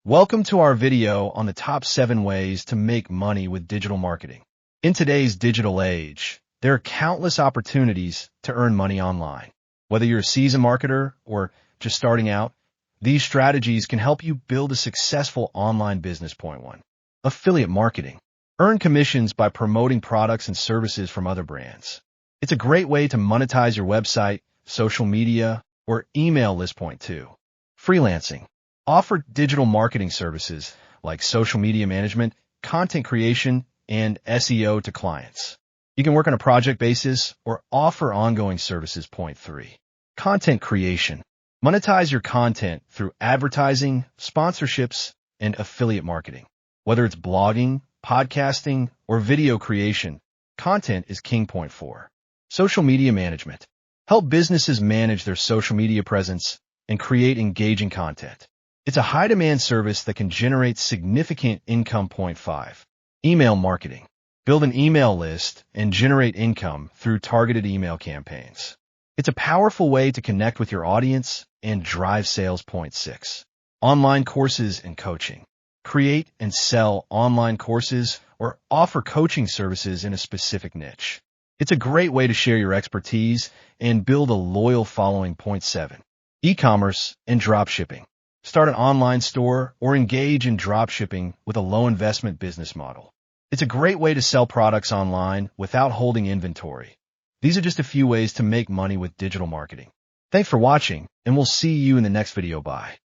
Welcome to our video on the top 7 ways to make money with digital marketing. In today's digital age, there are countless opportunities to earn money online. Whether you're a seasoned marketer or just starting out, these strategies can help you build a successful online business. Point 1. Affiliate marketing. Earn commissions by promoting products and services from other brands. It's a great way to monetize your website, social media, or email list. Point 2. Freelancing. Offer digital marketing services like social media management, content creation, and SEO to clients. You can work on a project basis or offer ongoing services. Point 3. Content creation. Monetize your content through advertising, sponsorships, and affiliate marketing. Whether it's blogging, podcasting, or video creation, content is king. Point 4. Social media management. Help businesses manage their social media presence and create engaging content. It's a high-demand service that can generate significant income. Point 5. Email marketing. Build an email list and generate income through targeted email campaigns. It's a powerful way to connect with your audience and drive sales. Point 6. Online courses and coaching. Create and sell online courses or offer coaching services in a specific niche. It's a great way to share your expertise and build a loyal following. Point 7. E-commerce and dropshipping. Start an online store or engage in dropshipping with a low-investment business model. It's a great way to sell products online without holding inventory. These are just a few ways to make money with digital marketing. Thanks for watching, and we'll see you in the next video. Bye.